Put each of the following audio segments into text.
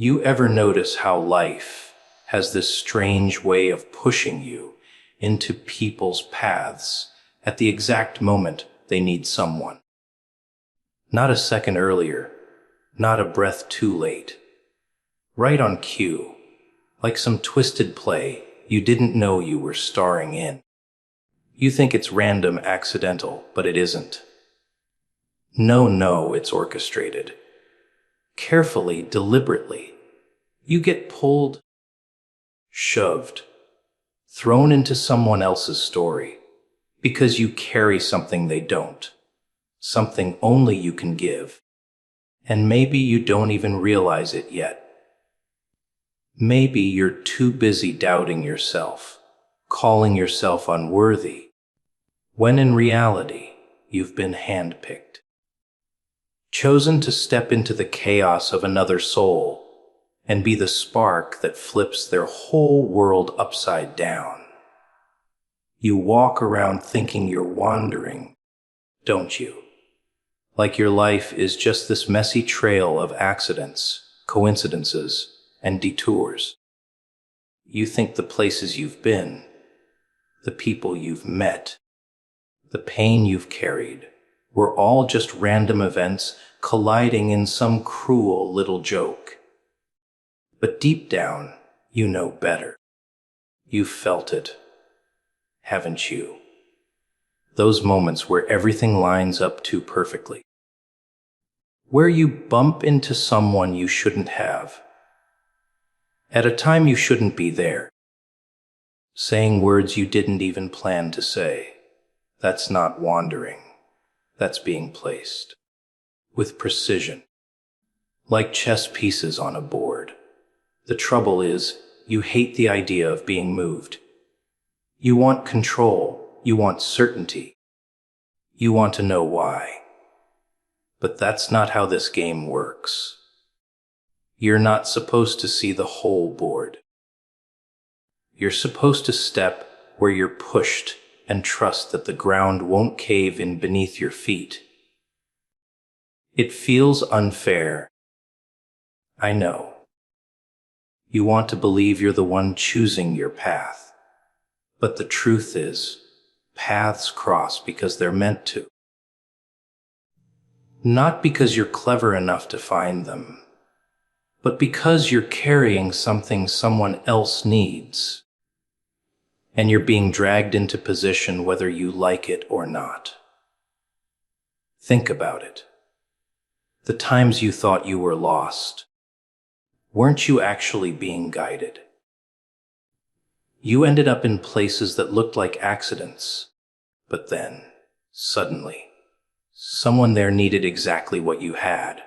You ever notice how life has this strange way of pushing you into people's paths at the exact moment they need someone? Not a second earlier, not a breath too late. Right on cue, like some twisted play you didn't know you were starring in. You think it's random, accidental, but it isn't. No, it's orchestrated. Carefully, deliberately. You get pulled, shoved, thrown into someone else's story because you carry something they don't, something only you can give. And maybe you don't even realize it yet. Maybe you're too busy doubting yourself, calling yourself unworthy, when in reality, you've been handpicked. Chosen to step into the chaos of another soul and be the spark that flips their whole world upside down. You walk around thinking you're wandering, don't you? Like your life is just this messy trail of accidents, coincidences, and detours. You think the places you've been, the people you've met, the pain you've carried, were all just random events colliding in some cruel little joke. But deep down, you know better. You've felt it, haven't you? Those moments where everything lines up too perfectly. Where you bump into someone you shouldn't have, at a time you shouldn't be there, saying words you didn't even plan to say. That's not wandering. That's being placed. With precision. Like chess pieces on a board. The trouble is, you hate the idea of being moved. You want control. You want certainty. You want to know why. But that's not how this game works. You're not supposed to see the whole board. You're supposed to step where you're pushed and trust that the ground won't cave in beneath your feet. It feels unfair. I know. You want to believe you're the one choosing your path. But the truth is, paths cross because they're meant to. Not because you're clever enough to find them, but because you're carrying something someone else needs. And you're being dragged into position whether you like it or not. Think about it. The times you thought you were lost, weren't you actually being guided? You ended up in places that looked like accidents, but then, suddenly, someone there needed exactly what you had.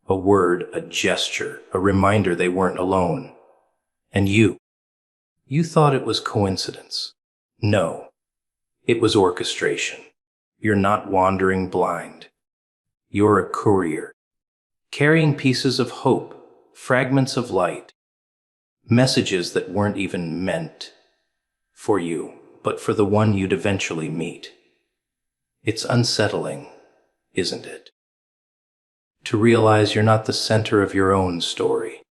A word, a gesture, a reminder they weren't alone. And you thought it was coincidence. No, it was orchestration. You're not wandering blind. You're a courier, carrying pieces of hope, fragments of light, messages that weren't even meant for you, but for the one you'd eventually meet. It's unsettling, isn't it? To realize you're not the center of your own story.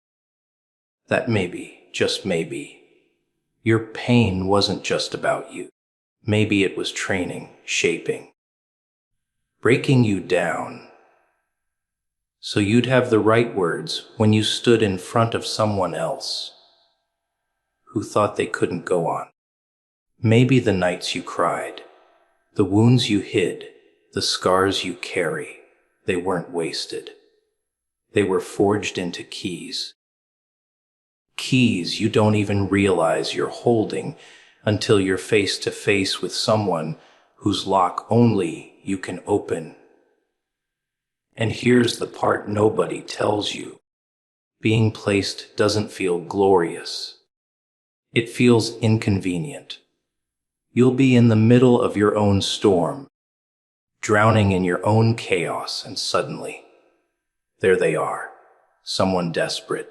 That maybe, just maybe, your pain wasn't just about you. Maybe it was training, shaping, breaking you down, so you'd have the right words when you stood in front of someone else who thought they couldn't go on. Maybe the nights you cried, the wounds you hid, the scars you carry, they weren't wasted. They were forged into keys. Keys you don't even realize you're holding until you're face to face with someone whose lock only you can open. And here's the part nobody tells you. Being placed doesn't feel glorious. It feels inconvenient. You'll be in the middle of your own storm, drowning in your own chaos, and suddenly, there they are, someone desperate,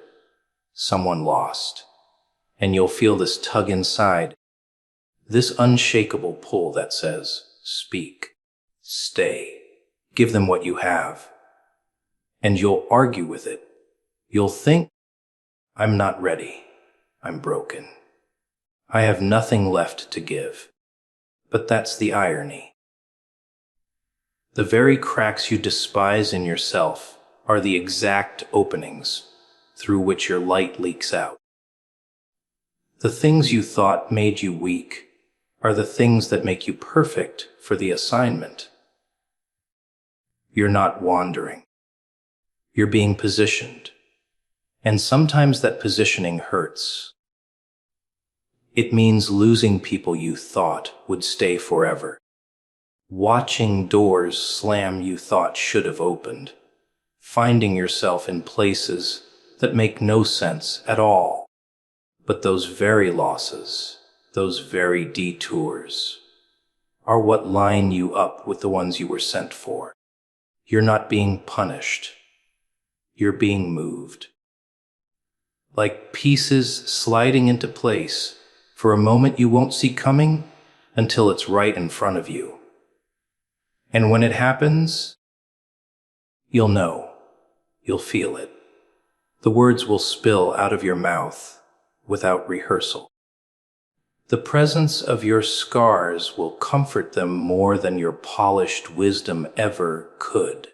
someone lost, and you'll feel this tug inside, this unshakable pull that says, speak, stay, give them what you have, and you'll argue with it, You'll think, I'm not ready. I'm broken. I have nothing left to give. But that's the irony. The very cracks you despise in yourself are the exact openings through which your light leaks out. The things you thought made you weak are the things that make you perfect for the assignment. You're not wandering. You're being positioned. And sometimes that positioning hurts. It means losing people you thought would stay forever. Watching doors slam you thought should have opened. Finding yourself in places that make no sense at all. But those very losses, those very detours, are what line you up with the ones you were sent for. You're not being punished. You're being moved. Like pieces sliding into place for a moment you won't see coming until it's right in front of you. And when it happens, you'll know. You'll feel it. The words will spill out of your mouth without rehearsal. The presence of your scars will comfort them more than your polished wisdom ever could.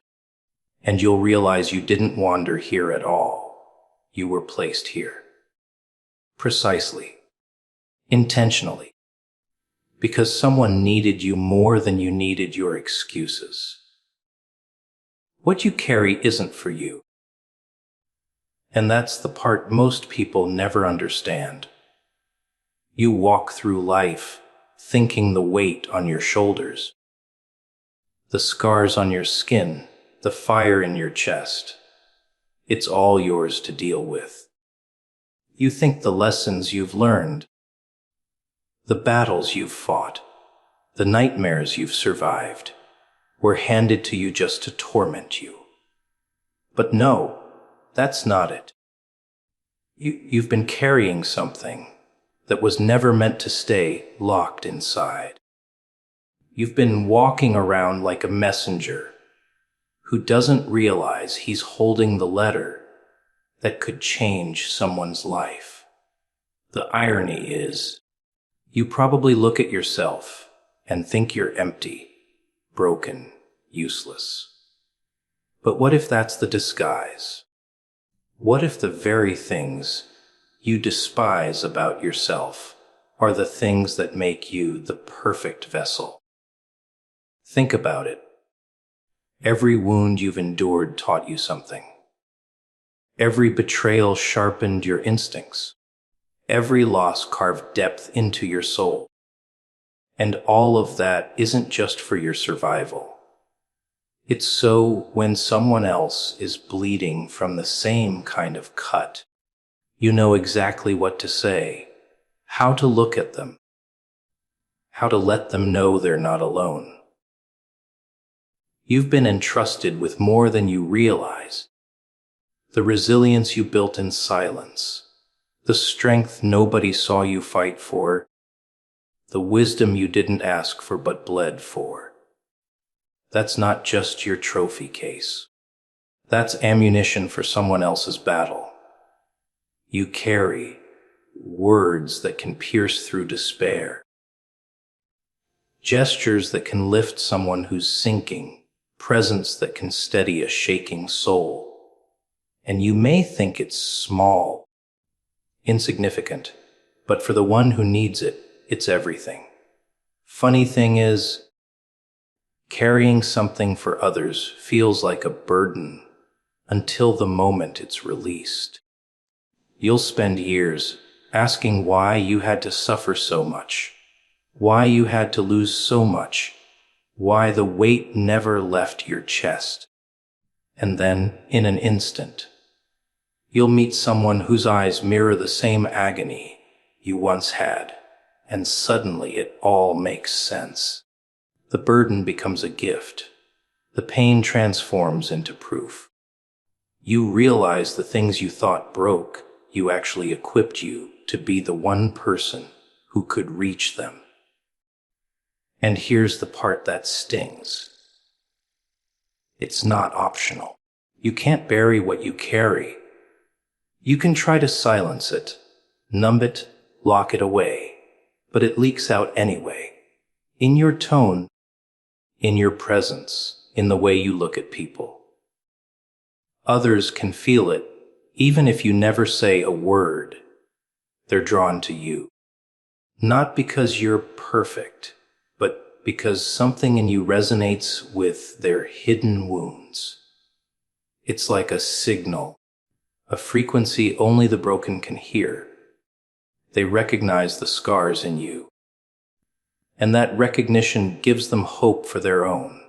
And you'll realize you didn't wander here at all. You were placed here. Precisely. Intentionally. Because someone needed you more than you needed your excuses. What you carry isn't for you. And that's the part most people never understand. You walk through life thinking the weight on your shoulders, the scars on your skin, the fire in your chest. It's all yours to deal with. You think the lessons you've learned, the battles you've fought, the nightmares you've survived, were handed to you just to torment you. But no, that's not it. You've been carrying something that was never meant to stay locked inside. You've been walking around like a messenger who doesn't realize he's holding the letter that could change someone's life. The irony is, you probably look at yourself and think you're empty, broken, useless. But what if that's the disguise? What if the very things you despise about yourself are the things that make you the perfect vessel? Think about it. Every wound you've endured taught you something. Every betrayal sharpened your instincts. Every loss carved depth into your soul. And all of that isn't just for your survival. It's so when someone else is bleeding from the same kind of cut, you know exactly what to say, how to look at them, how to let them know they're not alone. You've been entrusted with more than you realize. The resilience you built in silence, the strength nobody saw you fight for, the wisdom you didn't ask for but bled for. That's not just your trophy case. That's ammunition for someone else's battle. You carry words that can pierce through despair, gestures that can lift someone who's sinking, presence that can steady a shaking soul. And you may think it's small, insignificant, but for the one who needs it, it's everything. Funny thing is, carrying something for others feels like a burden until the moment it's released. You'll spend years asking why you had to suffer so much, why you had to lose so much, why the weight never left your chest. And then, in an instant, you'll meet someone whose eyes mirror the same agony you once had, and suddenly it all makes sense. The burden becomes a gift. The pain transforms into proof. You realize the things you thought broke, you actually equipped you to be the one person who could reach them. And here's the part that stings. It's not optional. You can't bury what you carry, You can try to silence it, numb it, lock it away, but it leaks out anyway. In your tone, in your presence, in the way you look at people. Others can feel it, even if you never say a word. They're drawn to you. Not because you're perfect, but because something in you resonates with their hidden wounds. It's like a signal, a frequency only the broken can hear. They recognize the scars in you, and that recognition gives them hope for their own.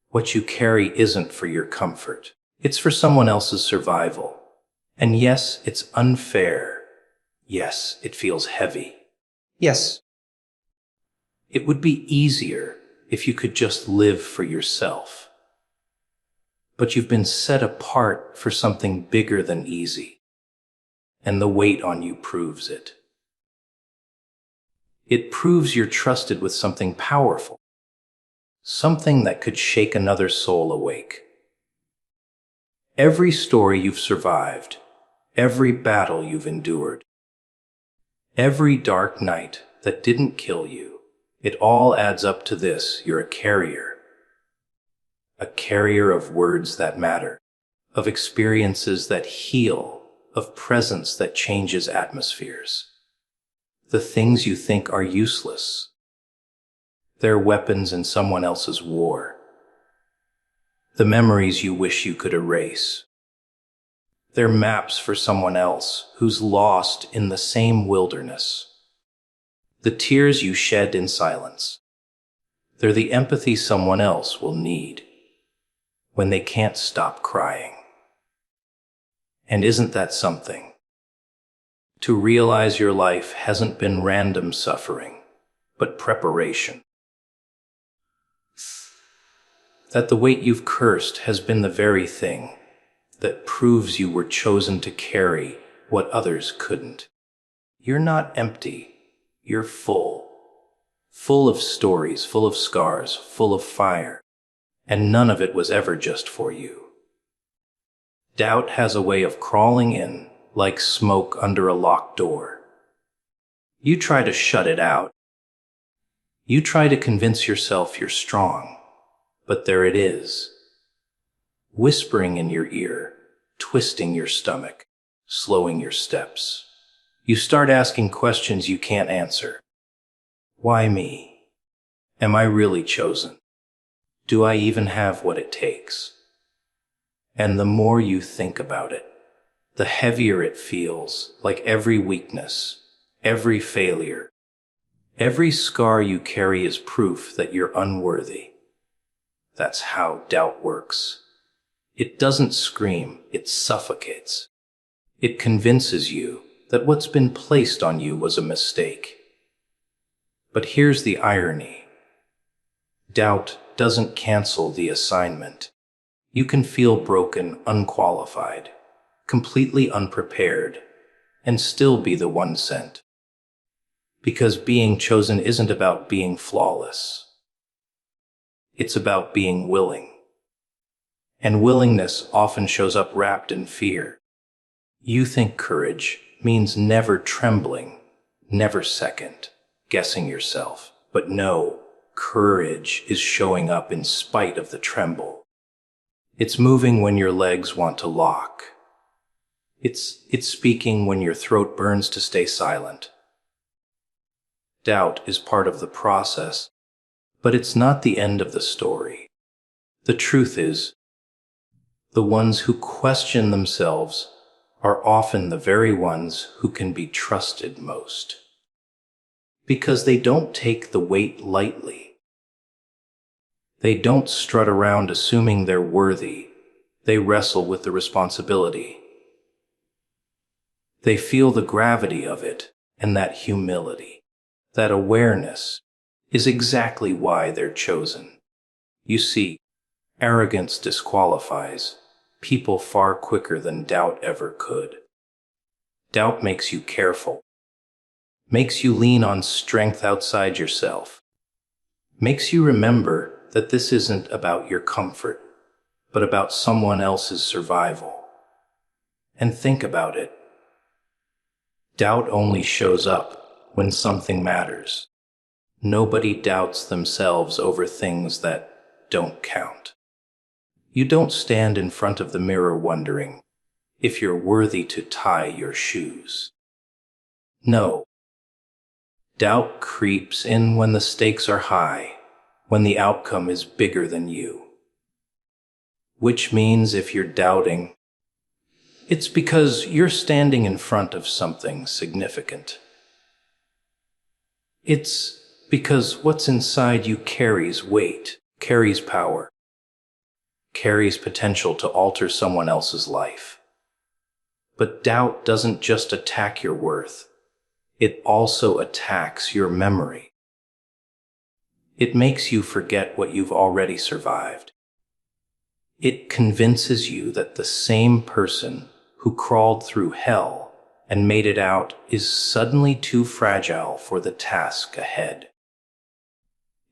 What you carry isn't for your comfort. It's for someone else's survival. And yes, it's unfair. Yes, it feels heavy. Yes, it would be easier if you could just live for yourself. But you've been set apart for something bigger than easy, and the weight on you proves it. It proves you're trusted with something powerful, something that could shake another soul awake. Every story you've survived, every battle you've endured, every dark night that didn't kill you, it all adds up to this: you're a carrier of words that matter, of experiences that heal, of presence that changes atmospheres. The things you think are useless, they're weapons in someone else's war. The memories you wish you could erase, they're maps for someone else who's lost in the same wilderness. The tears you shed in silence, they're the empathy someone else will need when they can't stop crying. And isn't that something? To realize your life hasn't been random suffering, but preparation. That the weight you've cursed has been the very thing that proves you were chosen to carry what others couldn't. You're not empty, you're full. Full of stories, full of scars, full of fire. And none of it was ever just for you. Doubt has a way of crawling in like smoke under a locked door. You try to shut it out. You try to convince yourself you're strong, but there it is, whispering in your ear, twisting your stomach, slowing your steps. You start asking questions you can't answer. Why me? Am I really chosen? Do I even have what it takes? And the more you think about it, the heavier it feels, like every weakness, every failure, every scar you carry is proof that you're unworthy. That's how doubt works. It doesn't scream, it suffocates. It convinces you that what's been placed on you was a mistake. But here's the irony. Doubt doesn't cancel the assignment. You can feel broken, unqualified, completely unprepared, and still be the one sent. Because being chosen isn't about being flawless. It's about being willing. And willingness often shows up wrapped in fear. You think courage means never trembling, never second guessing yourself. But no, courage is showing up in spite of the tremble. It's moving when your legs want to lock. It's speaking when your throat burns to stay silent. Doubt is part of the process, but it's not the end of the story. The truth is, the ones who question themselves are often the very ones who can be trusted most. Because they don't take the weight lightly. They don't strut around assuming they're worthy. They wrestle with the responsibility. They feel the gravity of it, and that humility, that awareness, is exactly why they're chosen. You see, arrogance disqualifies people far quicker than doubt ever could. Doubt makes you careful, makes you lean on strength outside yourself, makes you remember that this isn't about your comfort, but about someone else's survival. And think about it. Doubt only shows up when something matters. Nobody doubts themselves over things that don't count. You don't stand in front of the mirror wondering if you're worthy to tie your shoes. No. Doubt creeps in when the stakes are high, when the outcome is bigger than you. Which means if you're doubting, it's because you're standing in front of something significant. It's because what's inside you carries weight, carries power, carries potential to alter someone else's life. But doubt doesn't just attack your worth. It also attacks your memory. It makes you forget what you've already survived. It convinces you that the same person who crawled through hell and made it out is suddenly too fragile for the task ahead.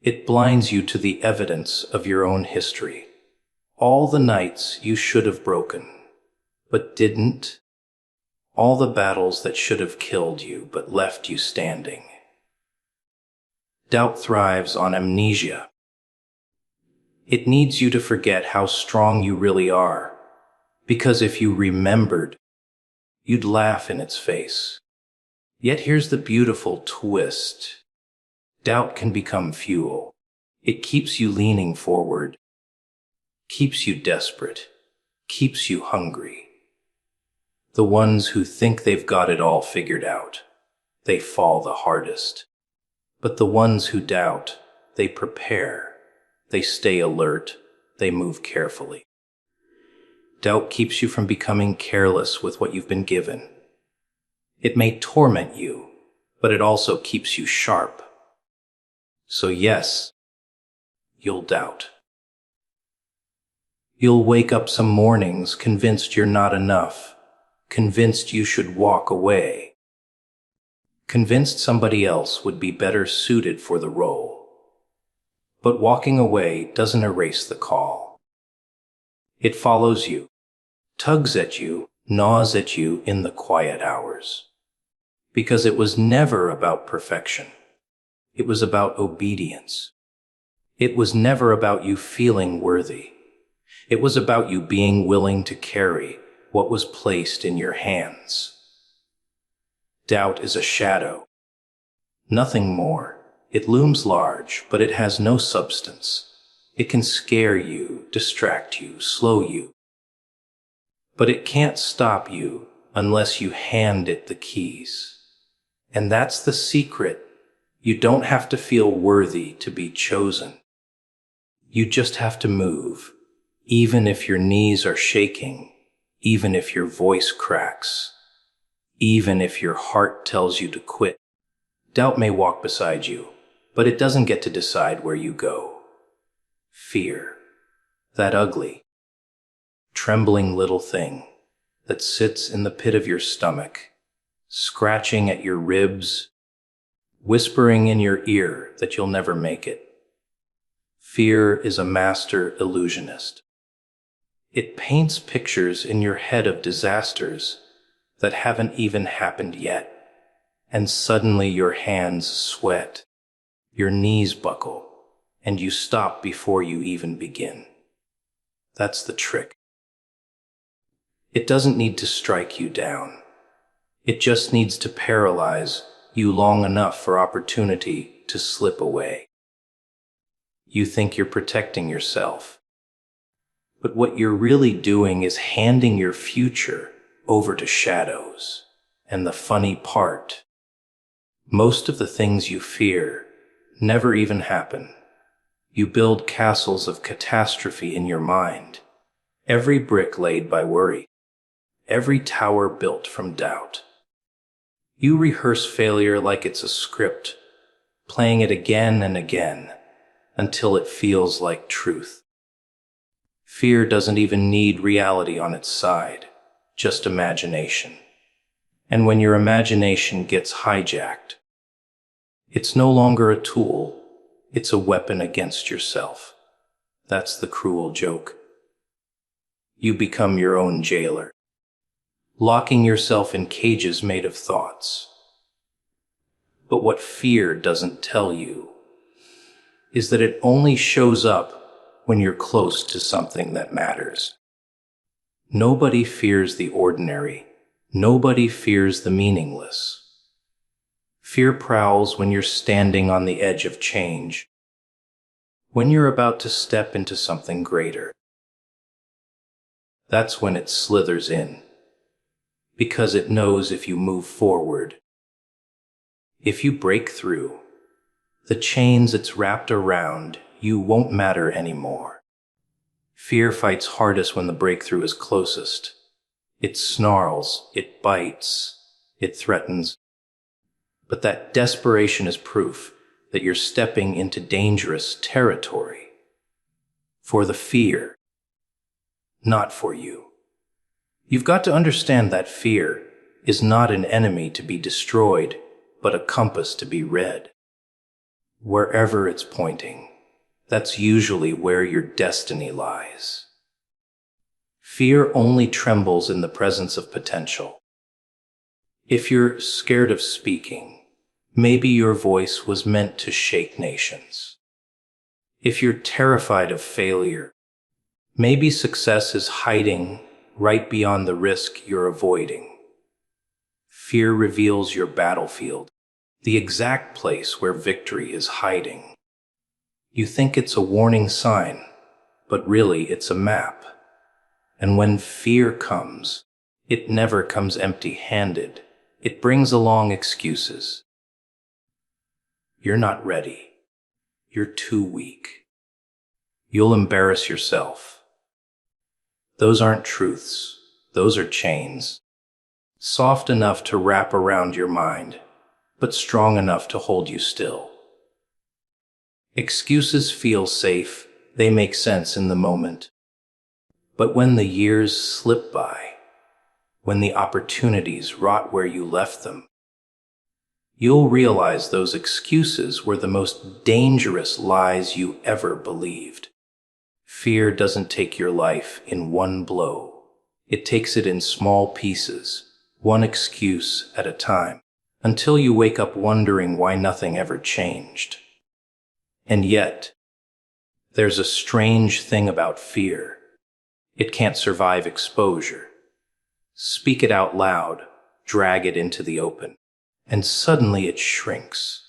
It blinds you to the evidence of your own history. All the nights you should have broken, but didn't. All the battles that should have killed you, but left you standing. Doubt thrives on amnesia. It needs you to forget how strong you really are, because if you remembered, you'd laugh in its face. Yet here's the beautiful twist. Doubt can become fuel. It keeps you leaning forward, keeps you desperate, keeps you hungry. The ones who think they've got it all figured out, they fall the hardest. But the ones who doubt, they prepare, they stay alert, they move carefully. Doubt keeps you from becoming careless with what you've been given. It may torment you, but it also keeps you sharp. So yes, you'll doubt. You'll wake up some mornings convinced you're not enough, convinced you should walk away, convinced somebody else would be better suited for the role. But walking away doesn't erase the call. It follows you, tugs at you, gnaws at you in the quiet hours. Because it was never about perfection. It was about obedience. It was never about you feeling worthy. It was about you being willing to carry what was placed in your hands. Doubt is a shadow. Nothing more. It looms large, but it has no substance. It can scare you, distract you, slow you. But it can't stop you unless you hand it the keys. And that's the secret. You don't have to feel worthy to be chosen. You just have to move, even if your knees are shaking, even if your voice cracks, even if your heart tells you to quit. Doubt may walk beside you, but it doesn't get to decide where you go. Fear, that ugly, trembling little thing that sits in the pit of your stomach, scratching at your ribs, whispering in your ear that you'll never make it. Fear is a master illusionist. It paints pictures in your head of disasters that haven't even happened yet, and suddenly your hands sweat, your knees buckle, and you stop before you even begin. That's the trick. It doesn't need to strike you down. It just needs to paralyze you long enough for opportunity to slip away. You think you're protecting yourself, but what you're really doing is handing your future over to shadows. And the funny part, most of the things you fear never even happen. You build castles of catastrophe in your mind, every brick laid by worry, every tower built from doubt. You rehearse failure like it's a script, playing it again and again, until it feels like truth. Fear doesn't even need reality on its side, just imagination. And when your imagination gets hijacked, it's no longer a tool, it's a weapon against yourself. That's the cruel joke. You become your own jailer. locking yourself in cages made of thoughts. But what fear doesn't tell you is that it only shows up when you're close to something that matters. Nobody fears the ordinary. Nobody fears the meaningless. Fear prowls when you're standing on the edge of change, when you're about to step into something greater. That's when it slithers in, because it knows if you move forward, if you break through, the chains it's wrapped around you won't matter anymore. Fear fights hardest when the breakthrough is closest. It snarls, it bites, it threatens. But that desperation is proof that you're stepping into dangerous territory. For the fear, not for you. You've got to understand that fear is not an enemy to be destroyed, but a compass to be read. Wherever it's pointing, that's usually where your destiny lies. Fear only trembles in the presence of potential. If you're scared of speaking, maybe your voice was meant to shake nations. If you're terrified of failure, maybe success is hiding right beyond the risk you're avoiding. Fear reveals your battlefield, the exact place where victory is hiding. You think it's a warning sign, but really it's a map. And when fear comes, it never comes empty-handed. It brings along excuses. You're not ready. You're too weak. You'll embarrass yourself. Those aren't truths. Those are chains. Soft enough to wrap around your mind, but strong enough to hold you still. Excuses feel safe. They make sense in the moment. But when the years slip by, when the opportunities rot where you left them, you'll realize those excuses were the most dangerous lies you ever believed. Fear doesn't take your life in one blow. It takes it in small pieces, one excuse at a time, until you wake up wondering why nothing ever changed. And yet, there's a strange thing about fear. It can't survive exposure. Speak it out loud, drag it into the open, and suddenly it shrinks.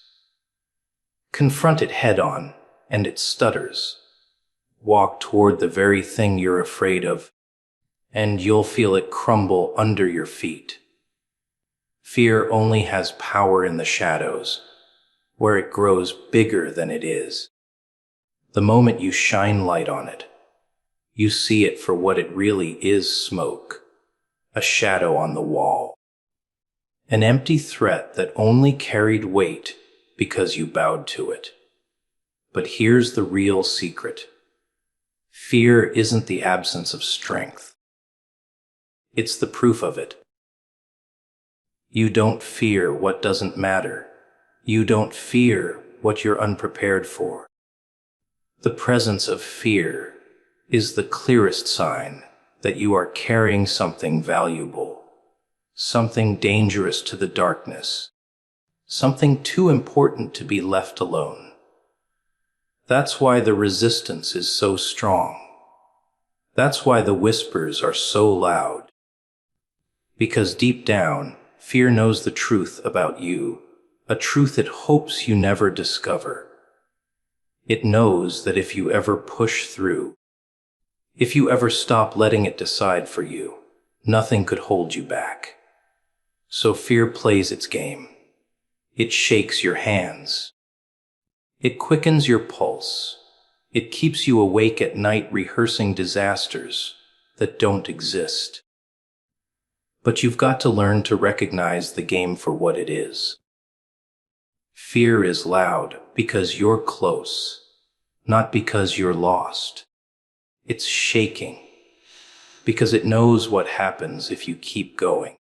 Confront it head on, and it stutters. Walk toward the very thing you're afraid of, and you'll feel it crumble under your feet. Fear only has power in the shadows, where it grows bigger than it is. The moment you shine light on it, you see it for what it really is: smoke, a shadow on the wall, an empty threat that only carried weight because you bowed to it. But here's the real secret. Fear isn't the absence of strength. It's the proof of it. You don't fear what doesn't matter. You don't fear what you're unprepared for. The presence of fear is the clearest sign that you are carrying something valuable, something dangerous to the darkness, something too important to be left alone. That's why the resistance is so strong. That's why the whispers are so loud. Because deep down, fear knows the truth about you, a truth it hopes you never discover. It knows that if you ever push through, if you ever stop letting it decide for you, nothing could hold you back. So fear plays its game. It shakes your hands. It quickens your pulse. It keeps you awake at night rehearsing disasters that don't exist. But you've got to learn to recognize the game for what it is. Fear is loud because you're close, not because you're lost. It's shaking because it knows what happens if you keep going.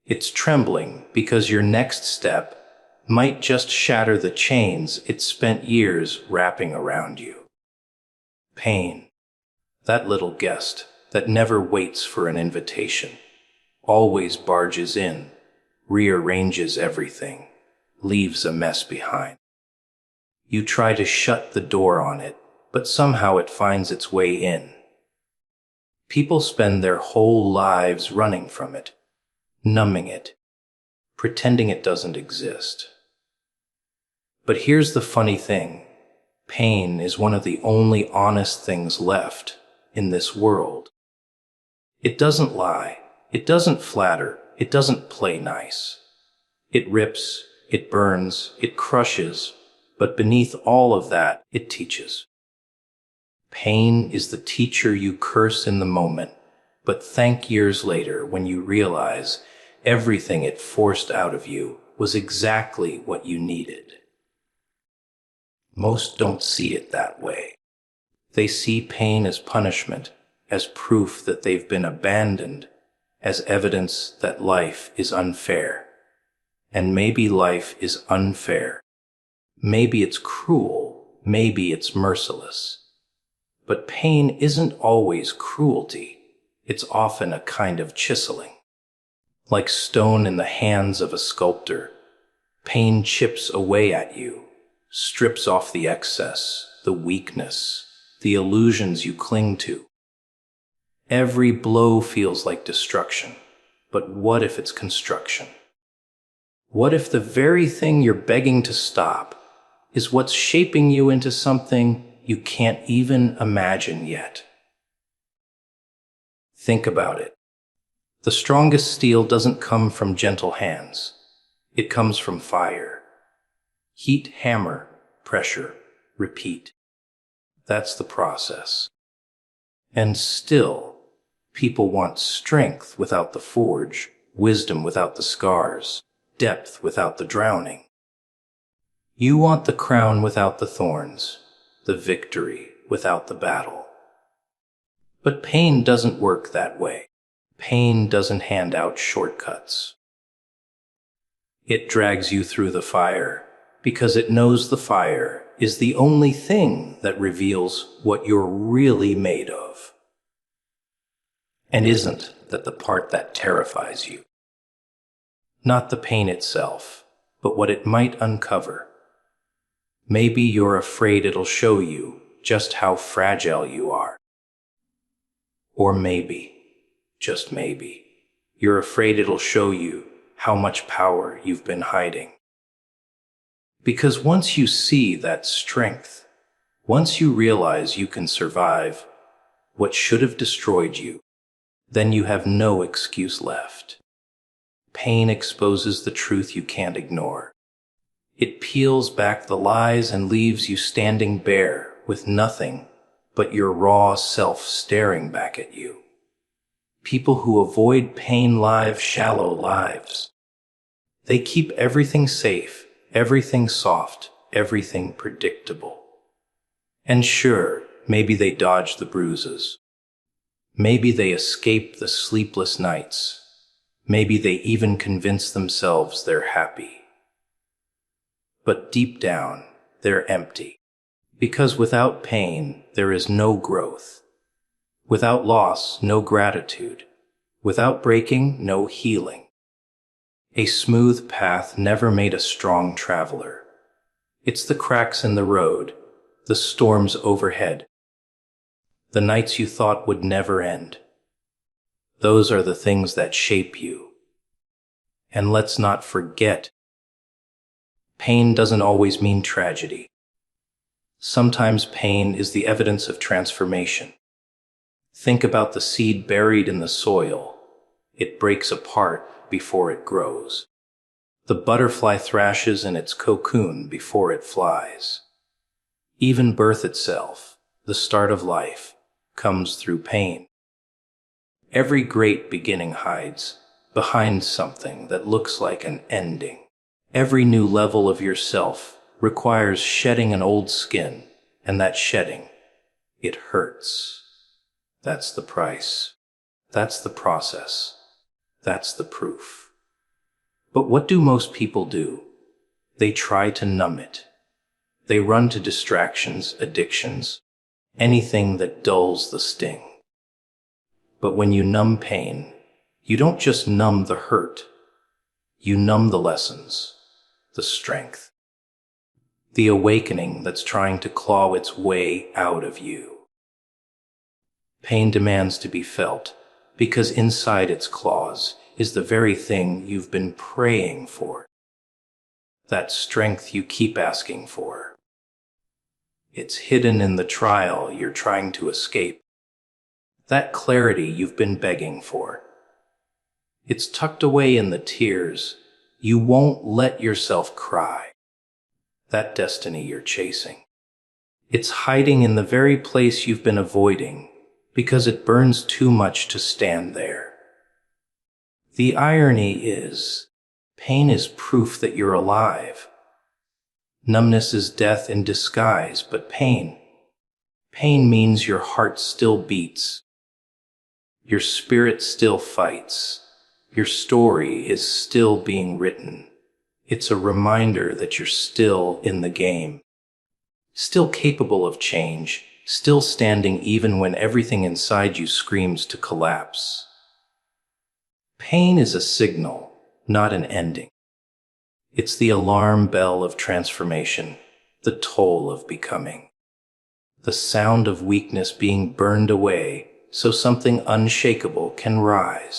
It's trembling because your next step might just shatter the chains it spent years wrapping around you. Pain, that little guest that never waits for an invitation, always barges in, rearranges everything, leaves a mess behind. You try to shut the door on it, but somehow it finds its way in. People spend their whole lives running from it, numbing it, pretending it doesn't exist. But here's the funny thing. Pain is one of the only honest things left in this world. It doesn't lie, it doesn't flatter, it doesn't play nice. It rips, it burns, it crushes, but beneath all of that, it teaches. Pain is the teacher you curse in the moment, but thank years later when you realize everything it forced out of you was exactly what you needed. Most don't see it that way. They see pain as punishment, as proof that they've been abandoned, as evidence that life is unfair. And maybe life is unfair. Maybe it's cruel, maybe it's merciless. But pain isn't always cruelty. It's often a kind of chiseling. Like stone in the hands of a sculptor, pain chips away at you, strips off the excess, the weakness, the illusions you cling to. Every blow feels like destruction, but what if it's construction? What if the very thing you're begging to stop is what's shaping you into something you can't even imagine yet? Think about it. The strongest steel doesn't come from gentle hands. It comes from fire. Heat, hammer, pressure, repeat. That's the process. And still, people want strength without the forge, wisdom without the scars, depth without the drowning. You want the crown without the thorns, the victory without the battle. But pain doesn't work that way. Pain doesn't hand out shortcuts. It drags you through the fire because it knows the fire is the only thing that reveals what you're really made of. And isn't that the part that terrifies you? Not the pain itself, but what it might uncover. Maybe you're afraid it'll show you just how fragile you are. Or maybe, just maybe, you're afraid it'll show you how much power you've been hiding. Because once you see that strength, once you realize you can survive what should have destroyed you, then you have no excuse left. Pain exposes the truth you can't ignore. It peels back the lies and leaves you standing bare with nothing but your raw self staring back at you. People who avoid pain live shallow lives. They keep everything safe, everything soft, everything predictable. And sure, maybe they dodge the bruises. Maybe they escape the sleepless nights. Maybe they even convince themselves they're happy. But deep down, they're empty. Because without pain, there is no growth. Without loss, no gratitude. Without breaking, no healing. A smooth path never made a strong traveler. It's the cracks in the road, the storms overhead, the nights you thought would never end. Those are the things that shape you. And let's not forget, pain doesn't always mean tragedy. Sometimes pain is the evidence of transformation. Think about the seed buried in the soil. It breaks apart before it grows. The butterfly thrashes in its cocoon before it flies. Even birth itself, the start of life, comes through pain. Every great beginning hides behind something that looks like an ending. Every new level of yourself requires shedding an old skin, and that shedding, it hurts. That's the price. That's the process. That's the proof. But what do most people do? They try to numb it. They run to distractions, addictions, anything that dulls the sting. But when you numb pain, You don't just numb the hurt, you numb the lessons, the strength, the awakening that's trying to claw its way out of you. Pain demands to be felt, because inside its claws is the very thing you've been praying for. That strength you keep asking for. It's hidden in the trial you're trying to escape. That clarity you've been begging for. It's tucked away in the tears you won't let yourself cry. That destiny you're chasing. It's hiding in the very place you've been avoiding because it burns too much to stand there. The irony is, pain is proof that you're alive. Numbness is death in disguise, but pain means your heart still beats. Your spirit still fights. Your story is still being written. It's a reminder that you're still in the game. Still capable of change, still standing even when everything inside you screams to collapse. Pain is a signal, not an ending. It's the alarm bell of transformation, the toll of becoming. The sound of weakness being burned away so something unshakable can rise.